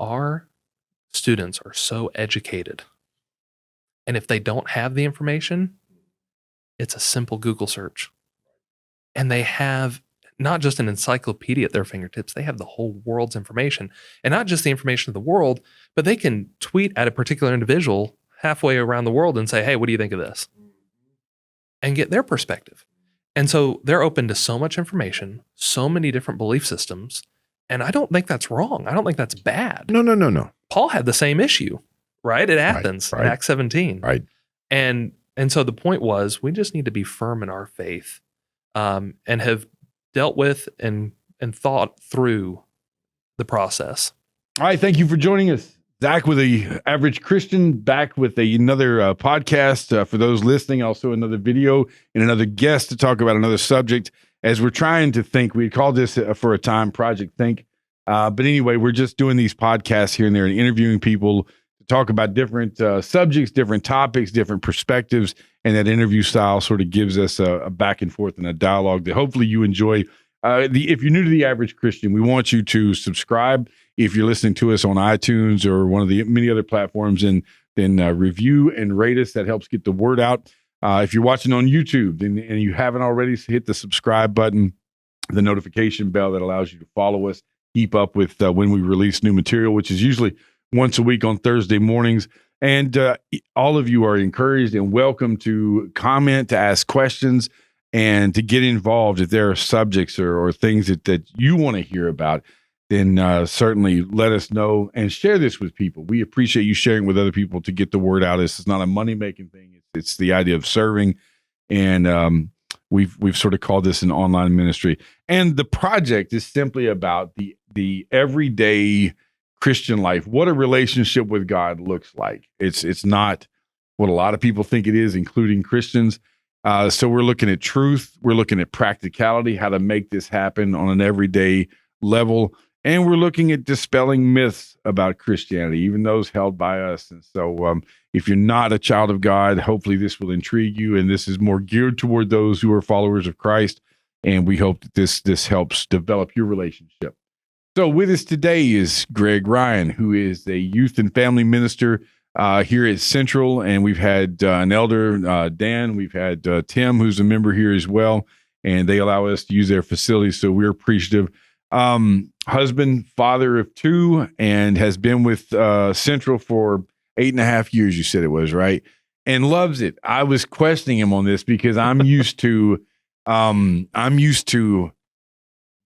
our students are so educated, and if they don't have the information, it's a simple Google search. And they have not just an encyclopedia at their fingertips, they have the whole world's information. And not just the information of the world, but they can tweet at a particular individual halfway around the world and say, hey, what do you think of this? And get their perspective. And so they're open to so much information, so many different belief systems. And I don't think that's wrong. I don't think that's bad. No. Paul had the same issue, right? At Athens, right. in Acts 17. Right. And so the point was, we just need to be firm in our faith, and have dealt with and thought through the process. All right. Thank you for joining us. Zach with the Average Christian, back with another podcast for those listening, also another video and another guest to talk about another subject as we're trying to think. We called this for a time Project Think. But anyway, we're just doing these podcasts here and there and interviewing people to talk about different subjects, different topics, different perspectives. And that interview style sort of gives us a back and forth and a dialogue that hopefully you enjoy. If you're new to the Average Christian, we want you to subscribe. If you're listening to us on iTunes or one of the many other platforms, and then review and rate us. That helps get the word out. If you're watching on YouTube and you haven't already, hit the subscribe button, the notification bell that allows you to follow us, keep up with when we release new material, which is usually once a week on Thursday mornings. And all of you are encouraged and welcome to comment, to ask questions, and to get involved. If there are subjects or things that you want to hear about, then certainly let us know and share this with people. We appreciate you sharing with other people to get the word out. This is not a money-making thing. It's the idea of serving. And we've sort of called this an online ministry. And the project is simply about the everyday Christian life, what a relationship with God looks like. It's not what a lot of people think it is, including Christians. So we're looking at truth. We're looking at practicality, how to make this happen on an everyday level. And we're looking at dispelling myths about Christianity, even those held by us. And so if you're not a child of God, hopefully this will intrigue you. And this is more geared toward those who are followers of Christ. And we hope that this helps develop your relationship. So with us today is Greg Ryan, who is a youth and family minister here at Central. And we've had an elder, Dan. We've had Tim, who's a member here as well. And they allow us to use their facilities. So we're appreciative. Husband, father of two, and has been with Central for 8.5 years, you said it was, right? And loves it. I was questioning him on this because I'm used to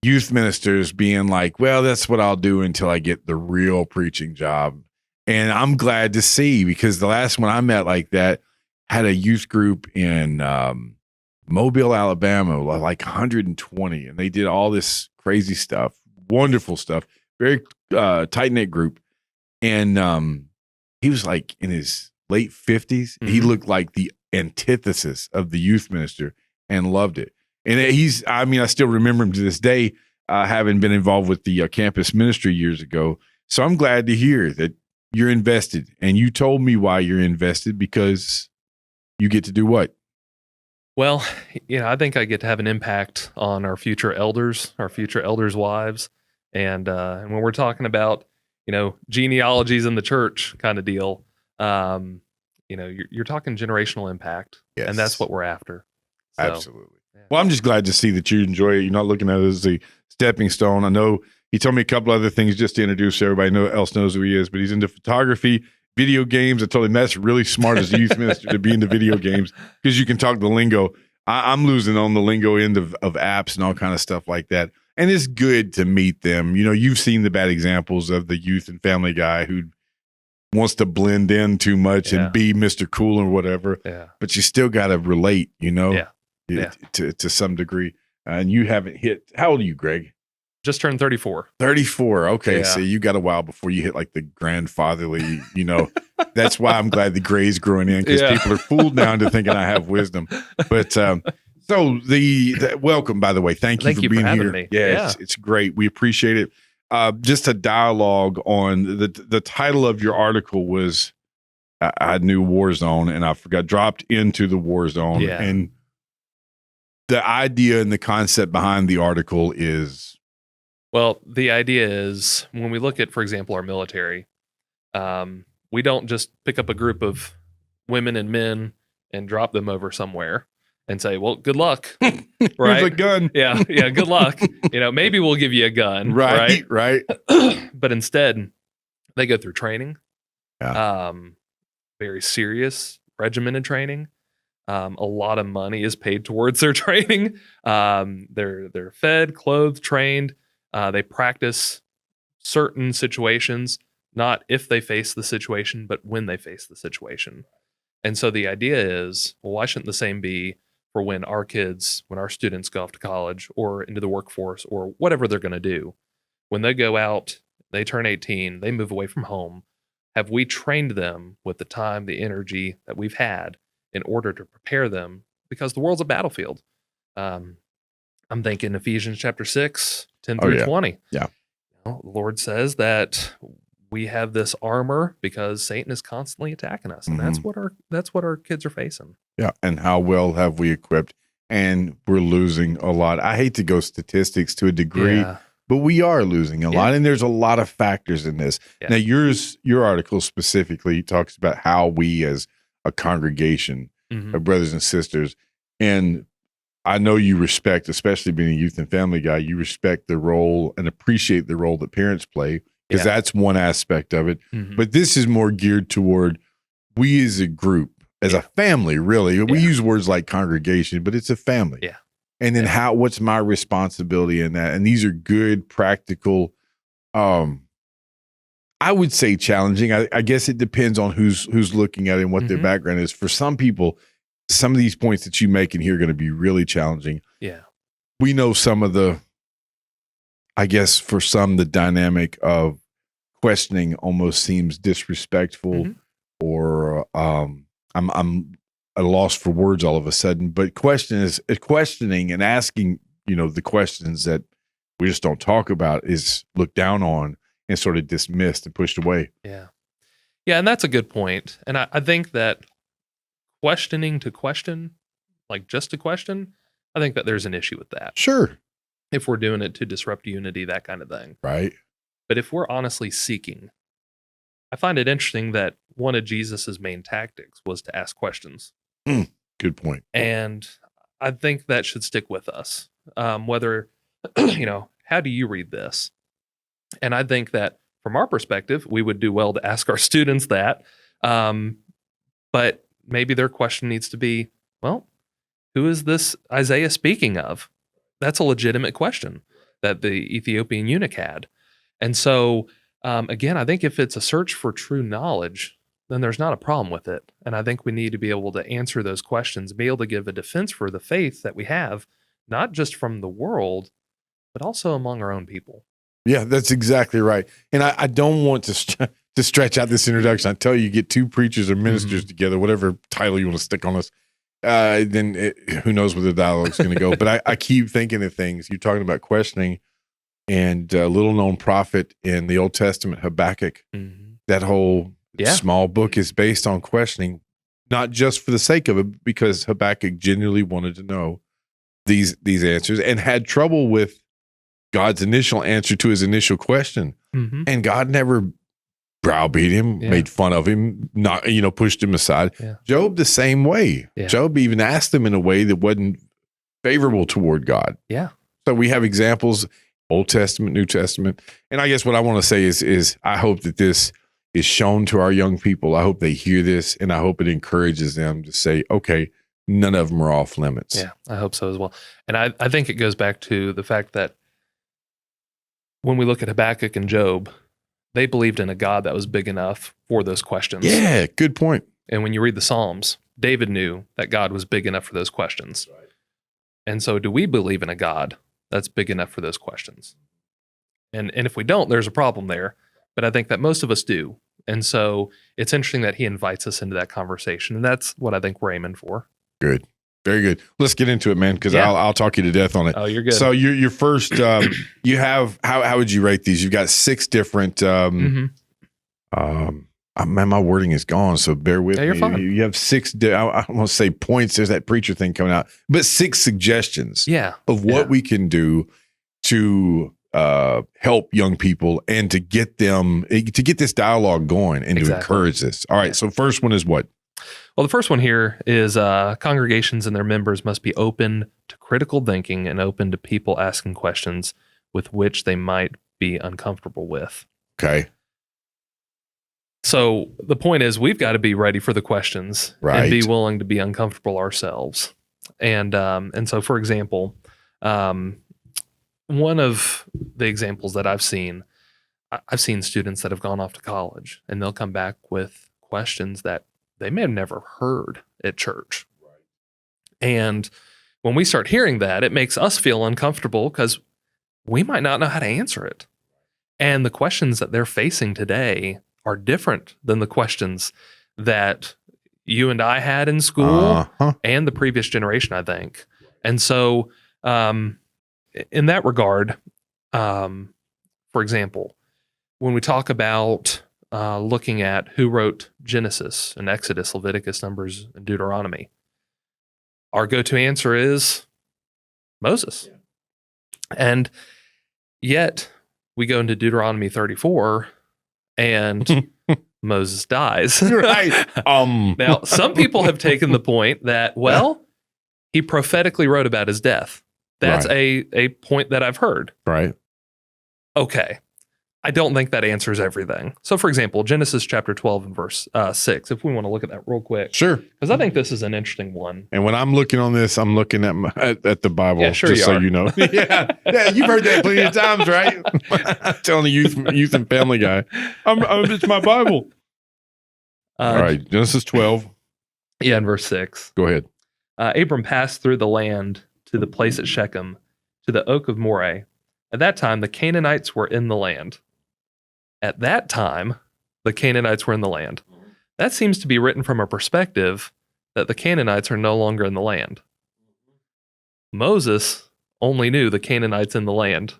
youth ministers being like, well, that's what I'll do until I get the real preaching job. And I'm glad to see, because the last one I met like that had a youth group in Mobile, Alabama, like 120, and they did all this crazy stuff, wonderful stuff, very tight-knit group. And he was like in his late 50s. Mm-hmm. He looked like the antithesis of the youth minister and loved it. And I still remember him to this day, having been involved with the campus ministry years ago. So I'm glad to hear that you're invested. And you told me why you're invested, because you get to do what? Well, I think I get to have an impact on our future elders' wives. And when we're talking about, genealogies in the church kind of deal, you're talking generational impact. Yes. And that's what we're after. So, absolutely. Yeah. Well, I'm just glad to see that you enjoy it. You're not looking at it as a stepping stone. I know he told me a couple other things just to introduce everybody else knows who he is, but he's into photography, video games. I told him that's really smart as a youth minister to be into video games, because you can talk the lingo. I'm losing on the lingo end of apps and all kind of stuff like that. And it's good to meet them. You've seen the bad examples of the youth and family guy who wants to blend in too much and be Mr. Cool or whatever. Yeah. But you still got to relate, to some degree. And you haven't hit, how old are you, Greg? Just turned 34. 34. Okay. Yeah. So you got a while before you hit like the grandfatherly, that's why I'm glad the gray's growing in, because people are fooled now into thinking I have wisdom. But so the welcome, by the way. Thank you for being here. Me. Yeah. It's great. We appreciate it. Just a dialogue on the title of your article was, I knew war zone, and I dropped into the war zone. Yeah. And the idea and the concept behind the article is, Well, the idea is when we look at, for example, our military, we don't just pick up a group of women and men and drop them over somewhere and say, well, good luck. Here's Right? a gun. Yeah. Good luck. Maybe we'll give you a gun. Right. But instead, they go through training. Yeah. Very serious, regimented training. A lot of money is paid towards their training. They're fed, clothed, trained. They practice certain situations, not if they face the situation, but when they face the situation. And so the idea is, well, why shouldn't the same be for when our students go off to college or into the workforce or whatever they're going to do? When they go out, they turn 18, they move away from home. Have we trained them with the time, the energy that we've had in order to prepare them? Because the world's a battlefield. I'm thinking Ephesians chapter 6, 10 through 20. Yeah. The Lord says that we have this armor because Satan is constantly attacking us, and that's what our kids are facing. Yeah, and how well have we equipped? And we're losing a lot. I hate to go statistics to a degree, but we are losing a lot, and there's a lot of factors in this. Yeah. Now, your article specifically talks about how we as a congregation, our brothers and sisters, and I know you respect, especially being a youth and family guy, you respect the role and appreciate the role that parents play, because that's one aspect of it. But this is more geared toward we as a group, as a family, really. We use words like congregation, but it's a family. Yeah. And then what's my responsibility in that? And these are good, practical, I would say challenging. I guess it depends on who's looking at it and what their background is. For some people, some of these points that you make in here are going to be really challenging. Yeah. We know some of the, I guess for some, the dynamic of questioning almost seems disrespectful or I'm at a loss for words all of a sudden, but questioning and asking, the questions that we just don't talk about is looked down on and sort of dismissed and pushed away. Yeah. Yeah. And that's a good point. And I think that questioning to question, like just to question, I think that there's an issue with that. Sure. If we're doing it to disrupt unity, that kind of thing. Right. But if we're honestly seeking, I find it interesting that one of Jesus's main tactics was to ask questions. Good point. And I think that should stick with us. Whether, how do you read this? And I think that from our perspective, we would do well to ask our students that. But maybe their question needs to be, well, who is this Isaiah speaking of? That's a legitimate question that the Ethiopian eunuch had. And so, again, I think if it's a search for true knowledge, then there's not a problem with it. And I think we need to be able to answer those questions, be able to give a defense for the faith that we have, not just from the world, but also among our own people. Yeah, that's exactly right. And I don't want to stretch out this introduction. I tell you, get two preachers or ministers together, whatever title you want to stick on us, who knows where the dialogue's going to go. But I keep thinking of things. You're talking about questioning, and a little known prophet in the Old Testament, Habakkuk. That whole small book is based on questioning, not just for the sake of it, because Habakkuk genuinely wanted to know these answers and had trouble with God's initial answer to his initial question. And God never browbeat him, made fun of him, not, pushed him aside. Job the same way. Job even asked him in a way that wasn't favorable toward God. So we have examples, Old Testament, New Testament. And I guess what I want to say is I hope that this is shown to our young people. I hope they hear this, and I hope it encourages them to say, okay, none of them are off limits. Yeah, I hope so as well. And I think it goes back to the fact that when we look at Habakkuk and Job, they believed in a God that was big enough for those questions. Yeah, good point. And when you read the Psalms, David knew that God was big enough for those questions. Right. And so do we believe in a God that's big enough for those questions? And if we don't, there's a problem there. But I think that most of us do. And so it's interesting that he invites us into that conversation. And that's what I think we're aiming for. Good. Very good. Let's get into it, man, because I'll talk you to death on it. Oh, you're good. So your first, you have, how would you rate these? You've got 6 different, man, my wording is gone, so bear with me. You're fine. You have 6, I want to say points. There's that preacher thing coming out, but 6 suggestions of what we can do to help young people and to get this dialogue going and to encourage this. All right. So first one is what? Well, the first one here is congregations and their members must be open to critical thinking and open to people asking questions with which they might be uncomfortable with. Okay. So the point is we've got to be ready for the questions and be willing to be uncomfortable ourselves. And so, for example, one of the examples that I've seen students that have gone off to college and they'll come back with questions that they may have never heard at church. And when we start hearing that, it makes us feel uncomfortable because we might not know how to answer it. And the questions that they're facing today are different than the questions that you and I had in school and the previous generation, I think. And so in that regard, for example, when we talk about looking at who wrote Genesis and Exodus, Leviticus, Numbers, and Deuteronomy, our go-to answer is Moses. Yeah. And yet we go into Deuteronomy 34 and Moses dies. Right. Now, some people have taken the point that, he prophetically wrote about his death. That's a point that I've heard. Right. Okay. I don't think that answers everything. So, for example, Genesis chapter 12 and verse 6, if we want to look at that real quick. Sure. Because I think this is an interesting one. And when I'm looking on this, I'm looking at the Bible, yeah, sure just you so are. you know. Yeah, you've heard that plenty of times, right? I'm telling the youth and family guy, it's my Bible. All right, Genesis 12. Yeah, in verse 6. Go ahead. Abram passed through the land to the place at Shechem, to the oak of Moreh. At that time, the Canaanites were in the land. At that time, the Canaanites were in the land. That seems to be written from a perspective that the Canaanites are no longer in the land. Moses only knew the Canaanites in the land.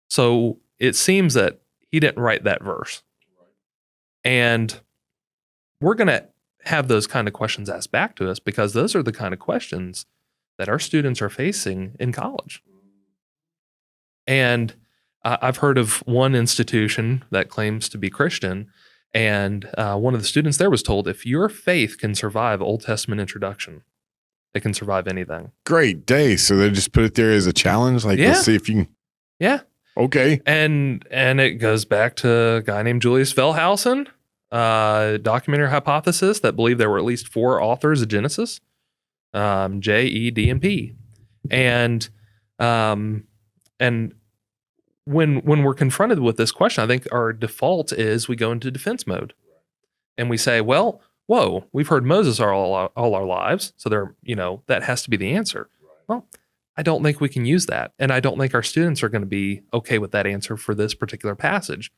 So it seems that he didn't write that verse. And we're going to have those kind of questions asked back to us because those are the kind of questions that our students are facing in college. And I've heard of one institution that claims to be Christian, and one of the students there was told, if your faith can survive Old Testament introduction, it can survive anything. Great day. So they just put it there as a challenge? Like, let's see if you can. Yeah. Okay. And it goes back to a guy named Julius Wellhausen, documentary hypothesis that believed there were at least 4 authors of Genesis, J, E, D, and P. And when we're confronted with this question, I think our default is we go into defense mode and we say, well, whoa, we've heard Moses all our lives. So that has to be the answer. Well, I don't think we can use that. And I don't think our students are going to be okay with that answer for this particular passage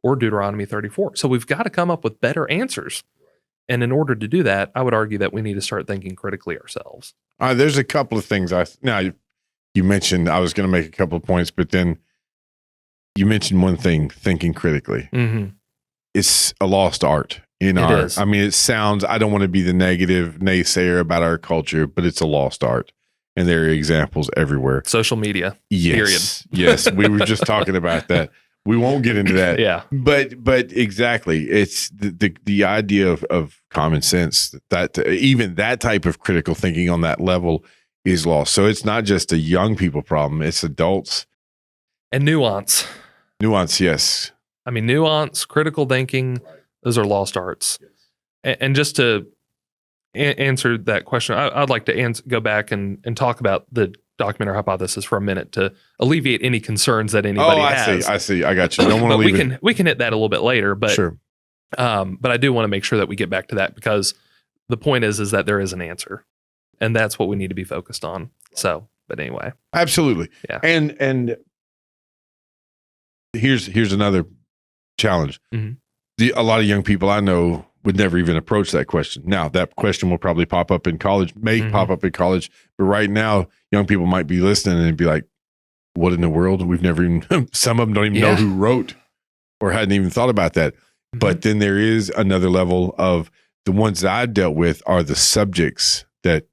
or Deuteronomy 34. So we've got to come up with better answers. And in order to do that, I would argue that we need to start thinking critically ourselves. There's a couple of things you mentioned, I was going to make a couple of points, but then you mentioned one thing, thinking critically. Mm-hmm. It's a lost art in it our, is. I mean, it sounds, I don't want to be the negative naysayer about our culture, but it's a lost art. And there are examples everywhere. Social media. Yes. Yes. We were just talking about that. We won't get into that. Yeah. But exactly. It's the idea of common sense that even that type of critical thinking on that level is lost. So it's not just a young people problem, it's adults. And nuance. Nuance, yes. I mean, nuance, critical thinking, those are lost arts. And just to answer that question, I'd like to go back and talk about the documentary hypothesis for a minute to alleviate any concerns that anybody has. I see. I got you. Don't want to leave we can hit that a little bit later, but sure. But I do want to make sure that we get back to that because the point is that there is an answer, and that's what we need to be focused on. So, but anyway, absolutely. Yeah. And here's another challenge. Mm-hmm. A lot of young people I know would never even approach that question. Now, that question will probably pop up in college, pop up in college, but right now, young people might be listening and be like, what in the world? We've never even, some of them don't even know who wrote or hadn't even thought about that. Mm-hmm. But then there is another level of the ones that I dealt with are the subjects that,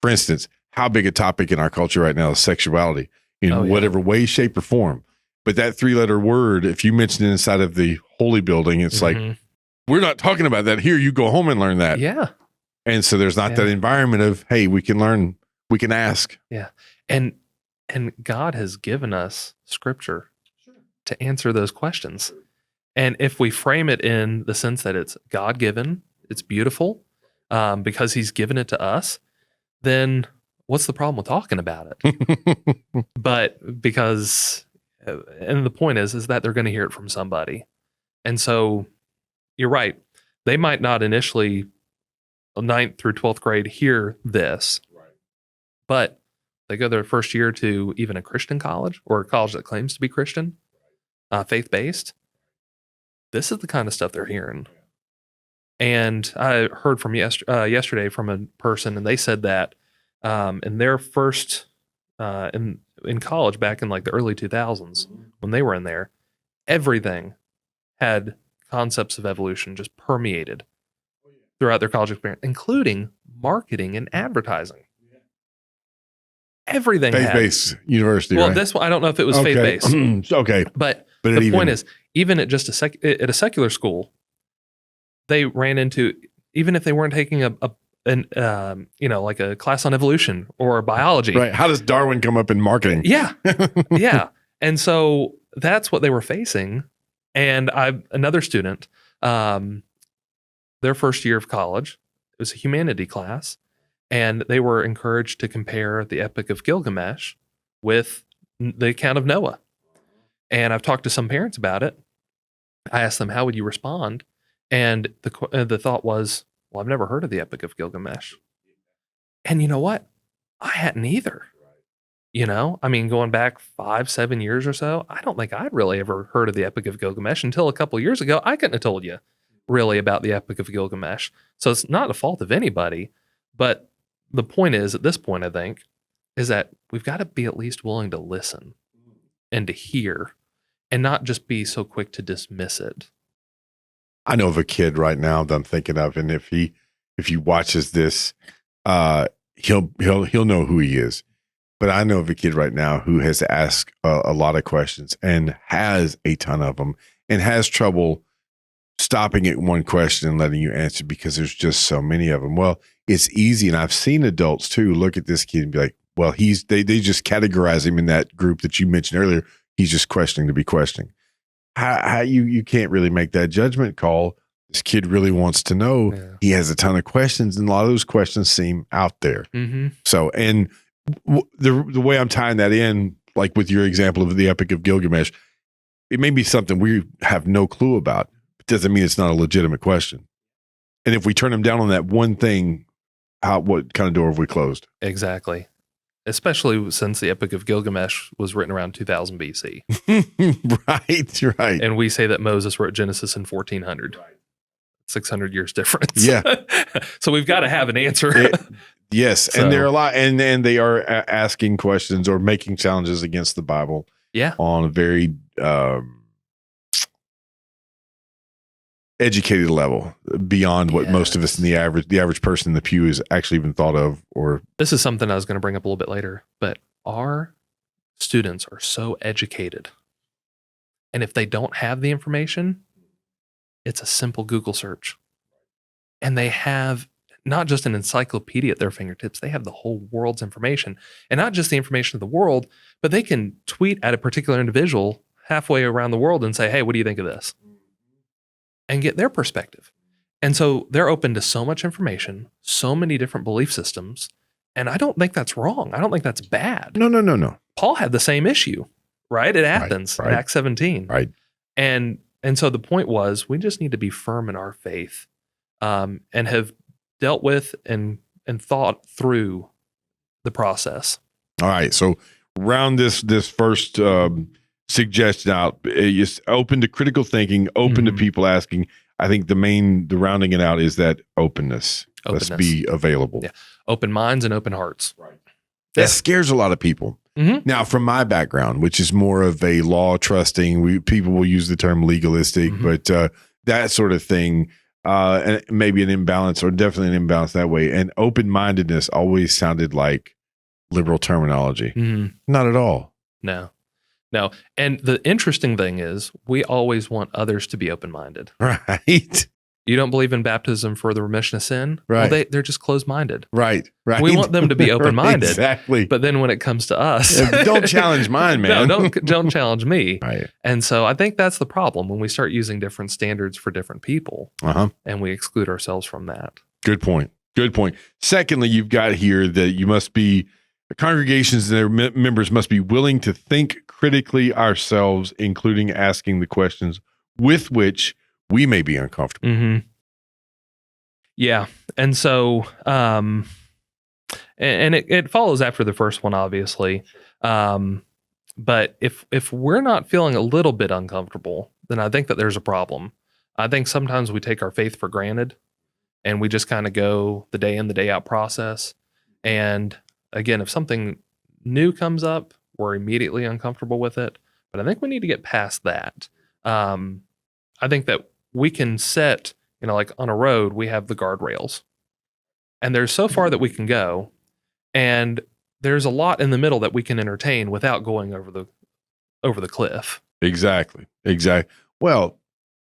for instance, how big a topic in our culture right now is sexuality in whatever way, shape, or form. But that 3-letter word, if you mention it inside of the holy building, it's like, we're not talking about that here. You go home and learn that. Yeah. And so there's not that environment of, hey, we can learn, we can ask. Yeah. And God has given us scripture to answer those questions. And if we frame it in the sense that it's God-given, it's beautiful, because he's given it to us, then what's the problem with talking about it? But because, and the point is that they're going to hear it from somebody. And so you're right. They might not initially, 9th through 12th grade, hear this, but they go their first year to even a Christian college or a college that claims to be Christian, faith-based. This is the kind of stuff they're hearing. And I heard from yesterday from a person, and they said that in their first, in college back in like the early 2000s, when they were in there, everything had concepts of evolution just permeated throughout their college experience, including marketing and advertising. Everything faith-based university. Well, right? this one, I don't know if it was faith-based. Okay. But the point is, even at just at a secular school, they ran into, even if they weren't taking like a class on evolution or biology. Right. How does Darwin come up in marketing? Yeah. Yeah. And so that's what they were facing. And another student, their first year of college, it was a humanity class, and they were encouraged to compare the Epic of Gilgamesh with the account of Noah. And I've talked to some parents about it. I asked them, how would you respond? And the thought was, well, I've never heard of the Epic of Gilgamesh. And you know what? I hadn't either. You know, I mean, going back 5-7 years or so, I don't think I'd really ever heard of the Epic of Gilgamesh until a couple of years ago. I couldn't have told you really about the Epic of Gilgamesh. So it's not a fault of anybody. But the point is, at this point, I think, is that we've got to be at least willing to listen and to hear and not just be so quick to dismiss it. I know of a kid right now that I'm thinking of, and if he watches this, he'll know who he is. But I know of a kid right now who has asked a lot of questions and has a ton of them and has trouble stopping at one question and letting you answer because there's just so many of them. Well, it's easy. And I've seen adults too look at this kid and be like, well, they just categorize him in that group that you mentioned earlier. He's just questioning to be questioning. How you can't really make that judgment call. This kid really wants to know. Yeah. He has a ton of questions, and a lot of those questions seem out there. Mm-hmm. So, and the way I'm tying that in, like with your example of the Epic of Gilgamesh, it may be something we have no clue about. It doesn't mean it's not a legitimate question. And if we turn them down on that one thing, what kind of door have we closed? Exactly. Especially since the Epic of Gilgamesh was written around 2000 BC. Right. And we say that Moses wrote Genesis in 1400. Right. 600 years difference. Yeah. So we've got to have an answer. Yes. So, and there are a lot, and they are asking questions or making challenges against the Bible. Yeah. On a very educated level beyond what most of us in the average person in the pew is actually even thought of. Or this is something I was going to bring up a little bit later, but our students are so educated. And if they don't have the information, it's a simple Google search. And they have not just an encyclopedia at their fingertips, they have the whole world's information. And not just the information of the world, but they can tweet at a particular individual halfway around the world and say, hey, what do you think of this? And get their perspective. And so they're open to so much information, so many different belief systems. And I don't think that's wrong. I don't think that's bad. No. Paul had the same issue, right? At Athens, in Acts 17. Right. And so the point was, we just need to be firm in our faith, and have dealt with and thought through the process. All right. So round this first suggestion out, is open to critical thinking, open to people asking. I think the rounding it out is that openness. Let's be available. Yeah. Open minds and open hearts. Right. That scares a lot of people. Mm-hmm. Now, from my background, which is more of a law trusting, people will use the term legalistic, but that sort of thing, and maybe an imbalance, or definitely an imbalance that way. And open-mindedness always sounded like liberal terminology. Mm-hmm. Not at all. No. No. And the interesting thing is, we always want others to be open-minded. Right. You don't believe in baptism for the remission of sin? Right. Well, they're just closed-minded. Right. We want them to be open-minded. Exactly. But then when it comes to us, Don't challenge mine, man. No, don't challenge me. Right. And so I think that's the problem when we start using different standards for different people, and we exclude ourselves from that. Good point. Good point. Secondly, you've got here that you must be, the congregations and their members must be willing to think critically ourselves, including asking the questions with which we may be uncomfortable. Mm-hmm. Yeah. And so, and it follows after the first one, obviously. But if we're not feeling a little bit uncomfortable, then I think that there's a problem. I think sometimes we take our faith for granted and we just kind of go the day in, the day out process. And again, if something new comes up, we're immediately uncomfortable with it. But I think we need to get past that. I think that we can set, like on a road, we have the guardrails. And there's so far that we can go. And there's a lot in the middle that we can entertain without going over the cliff. Exactly. Well,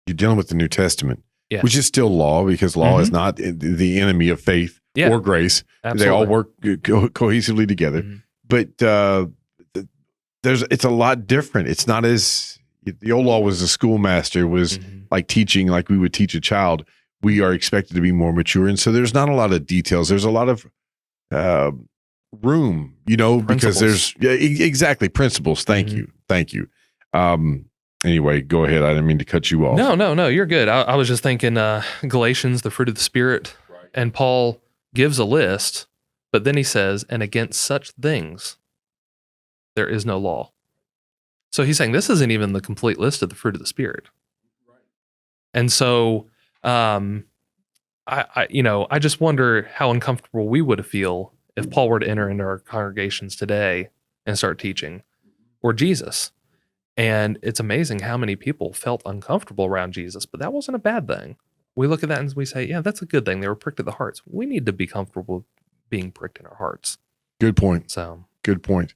you're dealing with the New Testament, Yes. which is still law, because law is not the enemy of faith or grace. Absolutely. They all work cohesively together. But it's a lot different. It's not as, the old law was a schoolmaster, was like teaching like we would teach a child. We are expected to be more mature. And so there's not a lot of details. There's a lot of room, because there's exactly principles. Thank you. Anyway, go ahead. I didn't mean to cut you off. No, you're good. I was just thinking Galatians, the fruit of the Spirit, and Paul gives a list, but then he says, and against such things, there is no law. So he's saying this isn't even the complete list of the fruit of the Spirit. And so, I just wonder how uncomfortable we would feel if Paul were to enter into our congregations today and start teaching, or Jesus. And it's amazing how many people felt uncomfortable around Jesus, but that wasn't a bad thing. We look at that and we say, yeah, that's a good thing. They were pricked at the hearts. We need to be comfortable being pricked in our hearts. Good point. So good point.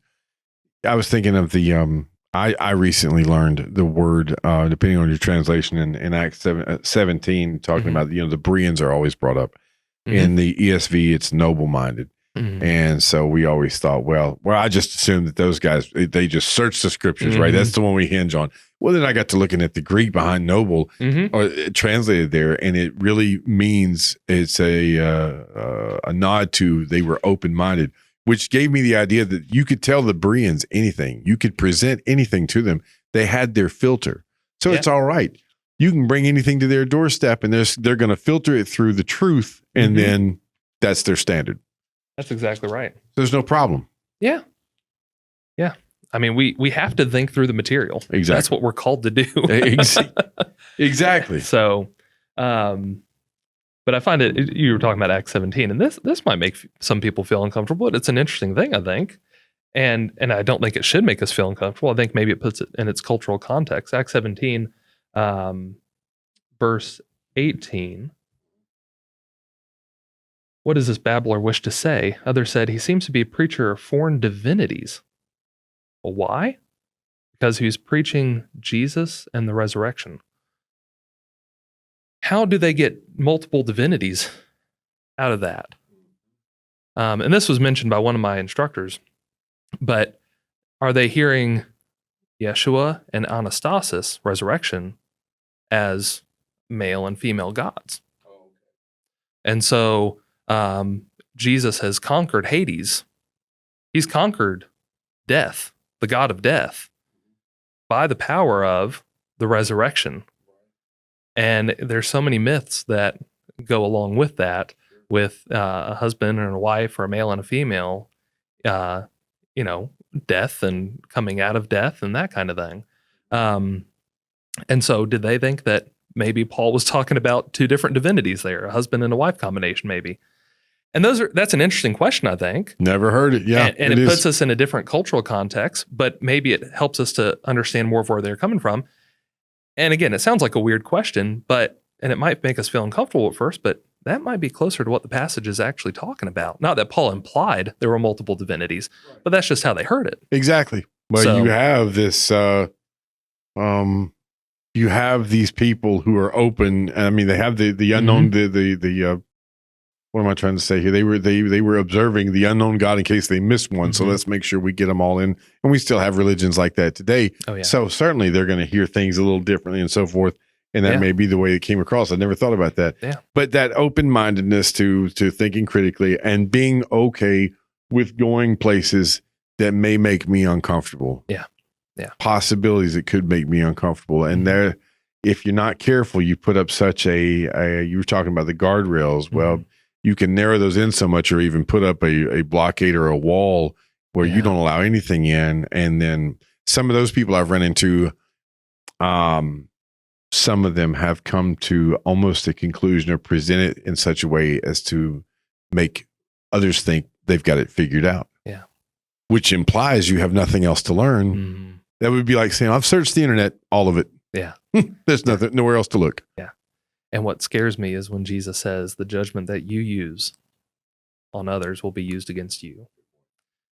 I was thinking of the, I recently learned the word, depending on your translation in Acts 17, talking about, the Bereans are always brought up. In the ESV, it's noble-minded. And so we always thought, well, I just assumed that those guys, they just search the scriptures, right? That's the one we hinge on. Well, then I got to looking at the Greek behind noble, or translated there, and it really means, it's a nod to they were open-minded, which gave me the idea that you could tell the Bereans anything. You could present anything to them. They had their filter. So it's all right. You can bring anything to their doorstep, and they're going to filter it through the truth, and then that's their standard. That's exactly right. There's no problem. Yeah. I mean, we have to think through the material. Exactly. That's what we're called to do. Exactly. So, but I find it, you were talking about Acts 17, and this might make some people feel uncomfortable, but it's an interesting thing, I think. And I don't think it should make us feel uncomfortable. I think maybe it puts it in its cultural context. Acts 17, verse 18. What does this babbler wish to say? Others said, he seems to be a preacher of foreign divinities. Well, why? Because he's preaching Jesus and the resurrection. How do they get multiple divinities out of that? And this was mentioned by one of my instructors, but are they hearing Yeshua and Anastasis, resurrection, as male and female gods? And so Jesus has conquered Hades. He's conquered death, the god of death, by the power of the resurrection. And there's so many myths that go along with that, with a husband and a wife, or a male and a female, death and coming out of death and that kind of thing. And so did they think that maybe Paul was talking about two different divinities there, a husband and a wife combination maybe? And that's an interesting question, I think. Never heard it. Yeah. And it puts us in a different cultural context, but maybe it helps us to understand more of where they're coming from. And again, it sounds like a weird question, and it might make us feel uncomfortable at first, but that might be closer to what the passage is actually talking about. Not that Paul implied there were multiple divinities, but that's just how they heard it. Exactly. Well, So- you have this. You have these people who are open. I mean, they have the unknown. The what am I trying to say here? They were observing the unknown God in case they missed one. So let's make sure we get them all in. And we still have religions like that today. Oh, yeah. So certainly they're going to hear things a little differently and so forth. And that may be the way it came across. I never thought about that. Yeah. But that open-mindedness to thinking critically and being okay with going places that may make me uncomfortable. Yeah. Yeah. Possibilities that could make me uncomfortable. And there, if you're not careful, you put up such you were talking about the guardrails. Well, you can narrow those in so much or even put up a blockade or a wall where you don't allow anything in. And then some of those people I've run into, some of them have come to almost a conclusion or present it in such a way as to make others think they've got it figured out. Yeah. Which implies you have nothing else to learn. That would be like saying, I've searched the internet, all of it. Yeah. There's nothing, nowhere else to look. Yeah. And what scares me is when Jesus says the judgment that you use on others will be used against you.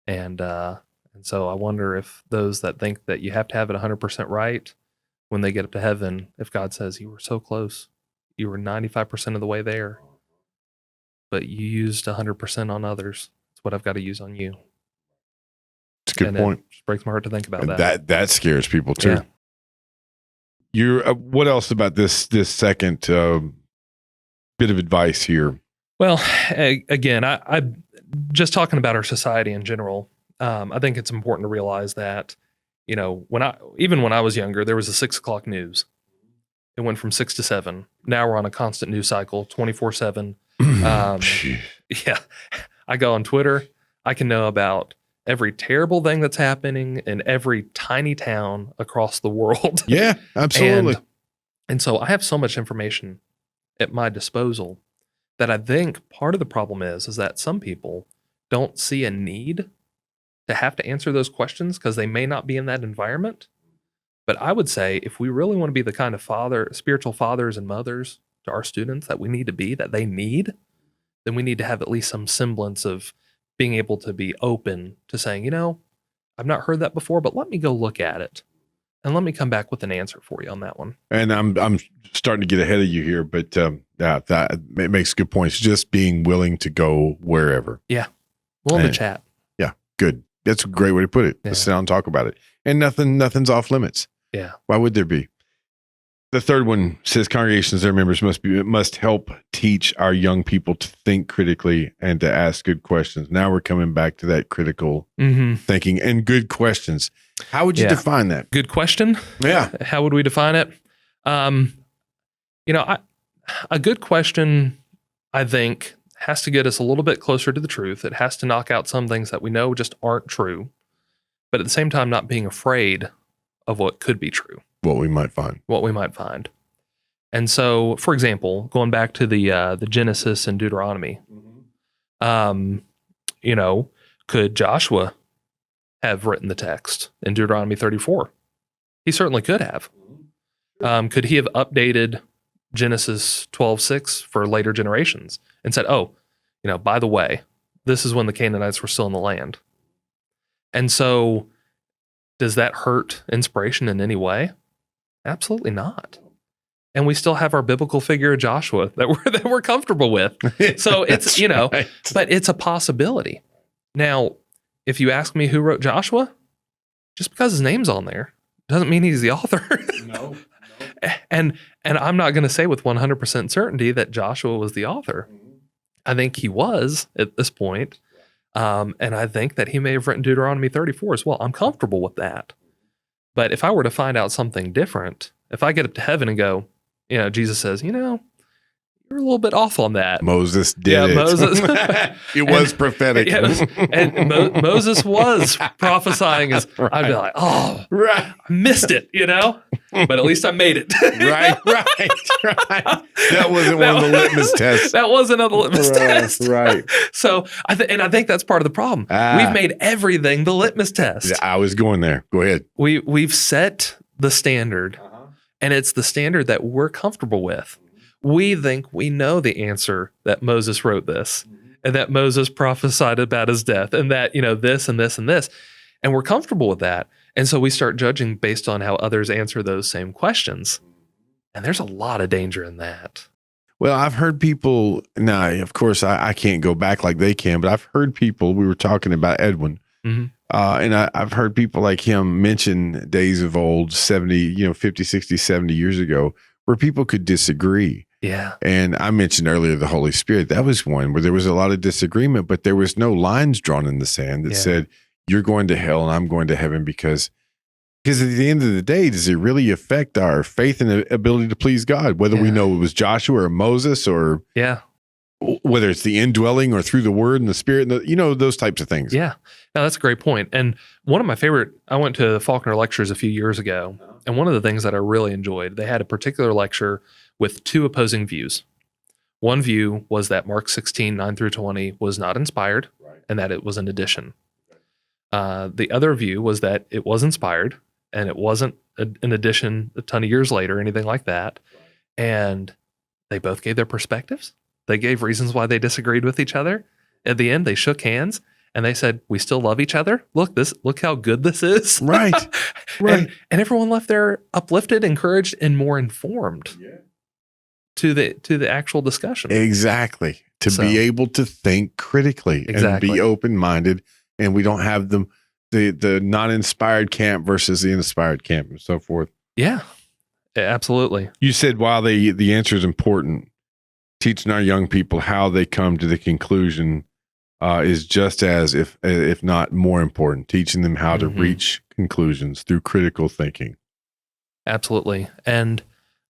And so I wonder if those that think that you have to have it 100% right, when they get up to heaven, if God says you were so close, you were 95% of the way there, but you used 100% on others. It's what I've got to use on you. It's a good point. It just breaks my heart to think about And that. that scares people too. Yeah. You're what else about this second bit of advice here? Well, again, I just talking about our society in general. I think it's important to realize that, when I was younger, there was a 6 o'clock news. It went from 6 to 7. Now we're on a constant news cycle, 24/7. Yeah, I go on Twitter. I can know about every terrible thing that's happening in every tiny town across the world. Yeah, absolutely. And so I have so much information at my disposal that I think part of the problem is that some people don't see a need to have to answer those questions because they may not be in that environment. But I would say if we really want to be the kind of spiritual fathers and mothers to our students that we need to be, that they need, then we need to have at least some semblance of being able to be open to saying, I've not heard that before, but let me go look at it. And let me come back with an answer for you on that one. And I'm starting to get ahead of you here, but that it makes good points. Just being willing to go wherever. Yeah. Willing to chat. Yeah. Good. That's a great way to put it. Let's sit down and talk about it. And nothing's off limits. Yeah. Why would there be? The third one says congregations, their members must help teach our young people to think critically and to ask good questions. Now we're coming back to that critical thinking and good questions. How would you define that? Good question. Yeah. How would we define it? A good question, I think, has to get us a little bit closer to the truth. It has to knock out some things that we know just aren't true, but at the same time, not being afraid of what could be true. What we might find. And so, for example, going back to the Genesis and Deuteronomy, could Joshua have written the text in Deuteronomy 34? He certainly could have. Could he have updated Genesis 12:6 for later generations and said, by the way, this is when the Canaanites were still in the land? And so, does that hurt inspiration in any way? Absolutely not. And we still have our biblical figure of Joshua that we're comfortable with. So it's, right. But it's a possibility. Now, if you ask me who wrote Joshua, just because his name's on there doesn't mean he's the author. No. And I'm not going to say with 100% certainty that Joshua was the author. I think he was at this point. And I think that he may have written Deuteronomy 34 as well. I'm comfortable with that. But if I were to find out something different, if I get up to heaven and go, Jesus says, you're a little bit off on that. Moses did it. Moses. It was prophetic. Moses was prophesying. I'd be like, right. I missed it, But at least I made it. Right. That wasn't one of the litmus tests. That wasn't on the litmus test. Right. So, I think that's part of the problem. We've made everything the litmus test. Yeah, I was going there. Go ahead. We've set the standard, and it's the standard that we're comfortable with. We think we know the answer that Moses wrote this, and that Moses prophesied about his death, and that, this and this and this. And we're comfortable with that. And so we start judging based on how others answer those same questions. And there's a lot of danger in that. Well, I've heard people, now, of course, I can't go back like they can, but I've heard people, we were talking about Edwin, Mhm. and I've heard people like him mention days of old, 70, 50, 60, 70 years ago, where people could disagree. Yeah. And I mentioned earlier the Holy Spirit. That was one where there was a lot of disagreement, but there was no lines drawn in the sand that Yeah. said, you're going to hell and I'm going to heaven, because at the end of the day, does it really affect our faith and ability to please God? Whether we Yeah. know it was Joshua or Moses, or Yeah. whether it's the indwelling or through the word and the spirit, and those types of things. Yeah. No, that's a great point. And one of my favorite, I went to Faulkner lectures a few years ago. And one of the things that I really enjoyed, they had a particular lecture with two opposing views. One view was that Mark 16, 9 through 20 was not inspired, and that it was an addition. The other view was that it was inspired and it wasn't an addition a ton of years later, anything like that. And they both gave their perspectives. They gave reasons why they disagreed with each other. At the end, they shook hands and they said, "We still love each other. Look how good this is." Right. Right. And everyone left there uplifted, encouraged, and more informed to the actual discussion. Exactly. To be able to think critically and be open-minded, and we don't have the non-inspired camp versus the inspired camp and so forth. Yeah, absolutely. You said while the answer is important, teaching our young people how they come to the conclusion is just as, if not more important, teaching them how to reach conclusions through critical thinking. Absolutely. And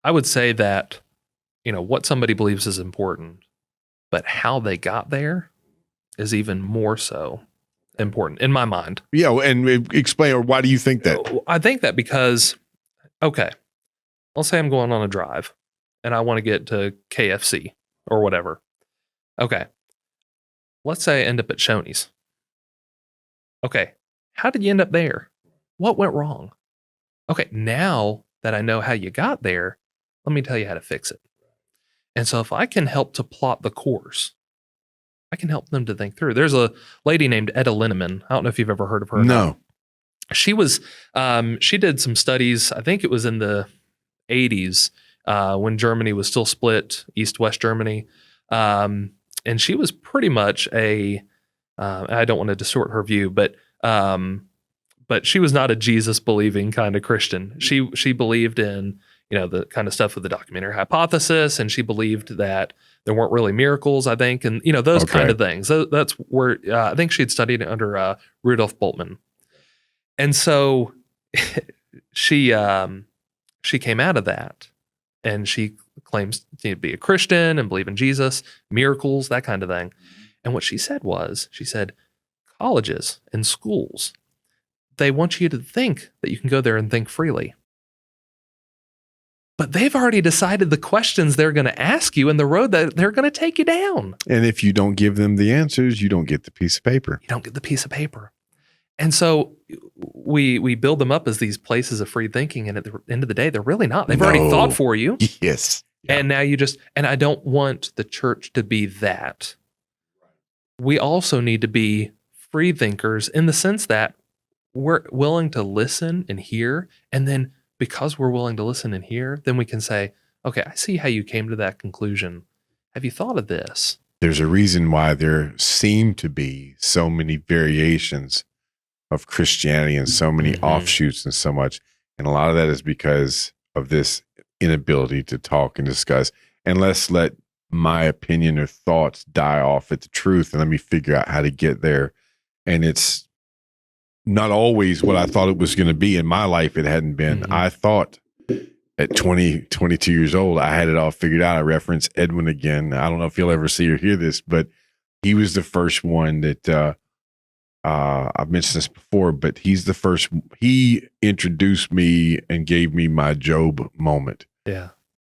I would say that, what somebody believes is important, but how they got there is even more so important in my mind. Yeah. And explain, or why do you think that? I think that because, okay, let's say I'm going on a drive and I want to get to KFC or whatever. Okay. Let's say I end up at Shoney's. Okay. How did you end up there? What went wrong? Okay. Now that I know how you got there, let me tell you how to fix it. And so if I can help to plot the course, I can help them to think through. There's a lady named Etta Linneman. I don't know if you've ever heard of her. No. She was, she did some studies. I think it was in the 80s when Germany was still split, East-West Germany. And she was pretty much I don't want to distort her view, but she was not a Jesus believing kind of Christian. She believed in, the kind of stuff with the documentary hypothesis, and she believed that there weren't really miracles, I think, and those kind of things. That's where I think she had studied under Rudolf Bultmann, and so she came out of that, and she claims to be a Christian and believe in Jesus, miracles, that kind of thing. And what she said, colleges and schools, they want you to think that you can go there and think freely. But they've already decided the questions they're going to ask you and the road that they're going to take you down. And if you don't give them the answers, you don't get the piece of paper. You don't get the piece of paper. And so we build them up as these places of free thinking. And at the end of the day, they're really not. They've already thought for you. Yes. Yeah. And now and I don't want the church to be that. We also need to be free thinkers in the sense that we're willing to listen and hear, and then because we're willing to listen and hear, then we can say, okay, I see how you came to that conclusion. Have you thought of this? There's a reason why there seem to be so many variations of Christianity and so many offshoots and so much. And a lot of that is because of this inability to talk and discuss. And let's let my opinion or thoughts die off at the truth and let me figure out how to get there. And it's not always what I thought it was going to be in my life. It hadn't been. I thought at 22 years old, I had it all figured out. I reference Edwin again. I don't know if you'll ever see or hear this, but he was the first one that I've mentioned this before, but he's the first. He introduced me and gave me my Job moment. Yeah.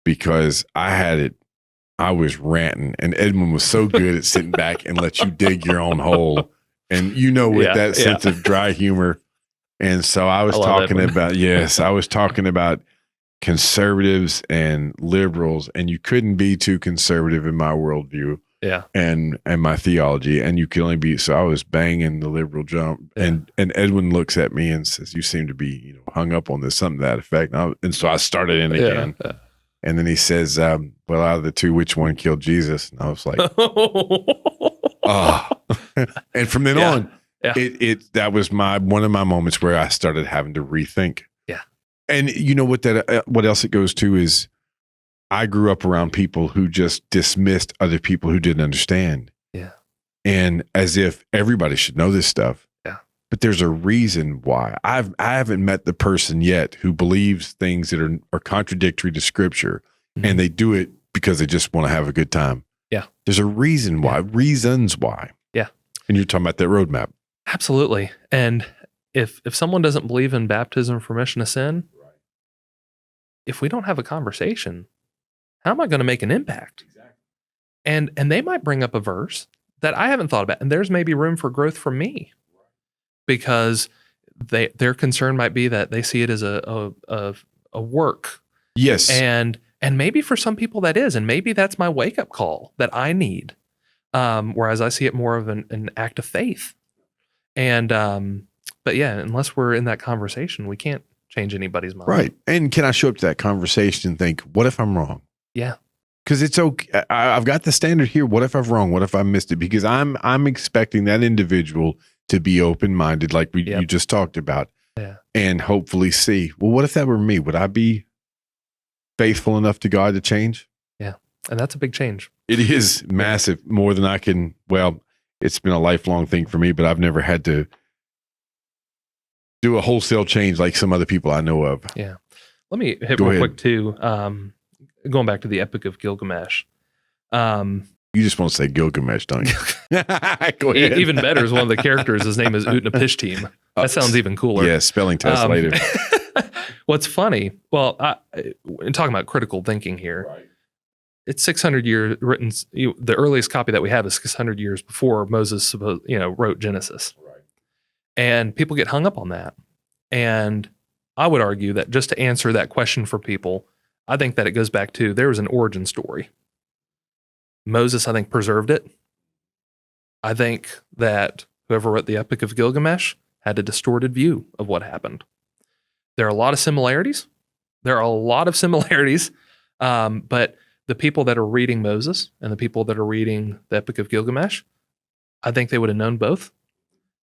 Because I had it. I was ranting, and Edwin was so good at sitting back and let you dig your own hole. And with that sense of dry humor. And so I was talking about, I was talking about conservatives and liberals, and you couldn't be too conservative in my worldview, Yeah. and my theology, and you can only be, so I was banging the liberal jump. Yeah. And Edwin looks at me and says, you seem to be, hung up on this, something to that effect. And so I started in again. Yeah. And then he says, well, out of the two, which one killed Jesus? And I was like, oh. And from then on, that was one of my moments where I started having to rethink. Yeah. And you know what else it goes to is, I grew up around people who just dismissed other people who didn't understand. Yeah. And as if everybody should know this stuff. Yeah. But there's a reason why. I haven't met the person yet who believes things that are contradictory to scripture, and they do it because they just want to have a good time. Yeah. There's a reason why, reasons why. Yeah. And you're talking about that roadmap. Absolutely. And if someone doesn't believe in baptism for remission of sin, if we don't have a conversation, how am I going to make an impact? Exactly. And they might bring up a verse that I haven't thought about, and there's maybe room for growth from me, because their concern might be that they see it as a work. Yes. And maybe for some people that is, and maybe that's my wake up call that I need. Whereas I see it more of an act of faith. And but yeah, unless we're in that conversation, we can't change anybody's mind. Right. And can I show up to that conversation and think, what if I'm wrong? Yeah. Because it's okay. I've got the standard here. What if I'm wrong? What if I missed it? Because I'm expecting that individual to be open-minded, like you just talked about, and hopefully see, well, what if that were me? Would I be faithful enough to God to change? Yeah. And that's a big change. It is massive, more than I can. Well, it's been a lifelong thing for me, but I've never had to do a wholesale change like some other people I know of. Yeah. Let me hit real quick too. Going back to the Epic of Gilgamesh. You just want to say Gilgamesh, don't you? Go ahead. Even better is one of the characters. His name is Utnapishtim. That sounds even cooler. Yeah, spelling test later. What's funny, in talking about critical thinking here, it's 600 years written. The earliest copy that we have is 600 years before Moses wrote Genesis. Right. And people get hung up on that. And I would argue that just to answer that question for people, I think that it goes back to, there was an origin story. Moses, I think, preserved it. I think that whoever wrote the Epic of Gilgamesh had a distorted view of what happened. There are a lot of similarities. But the people that are reading Moses and the people that are reading the Epic of Gilgamesh, I think they would have known both,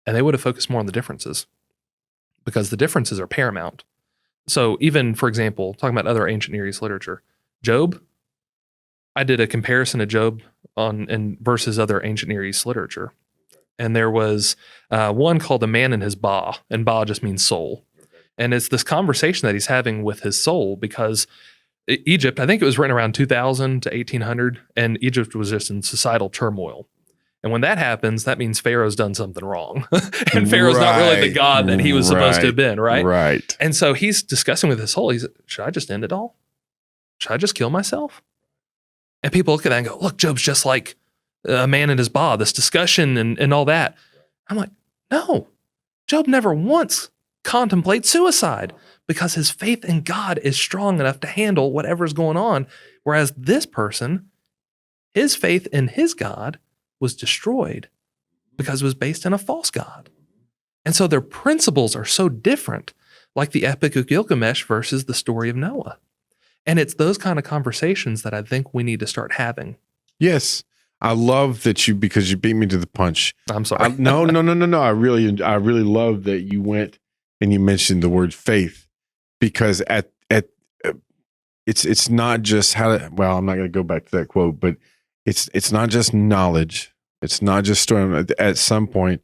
and they would have focused more on the differences, because the differences are paramount. So even, for example, talking about other ancient Near East literature, Job, I did a comparison of Job versus other ancient Near East literature. And there was one called The Man and His Ba, and Ba just means soul. And it's this conversation that he's having with his soul, because Egypt, I think it was written around 2000 to 1800, and Egypt was just in societal turmoil. And when that happens, that means Pharaoh's done something wrong. And Pharaoh's not really the God that he was supposed to have been, right? Right. And so he's discussing with his soul, should I just end it all? Should I just kill myself? And people look at that and go, look, Job's just like a man in his ba, this discussion and all that. I'm like, no, Job never once contemplates suicide, because his faith in God is strong enough to handle whatever's going on. Whereas this person, his faith in his God was destroyed because it was based on a false God. And so their principles are so different, like the Epic of Gilgamesh versus the story of Noah. And it's those kind of conversations that I think we need to start having. Yes. I love that because you beat me to the punch. I'm sorry. No. I really love that you went and you mentioned the word faith, because it's not just I'm not going to go back to that quote, but it's not just knowledge. It's not just story. At some point,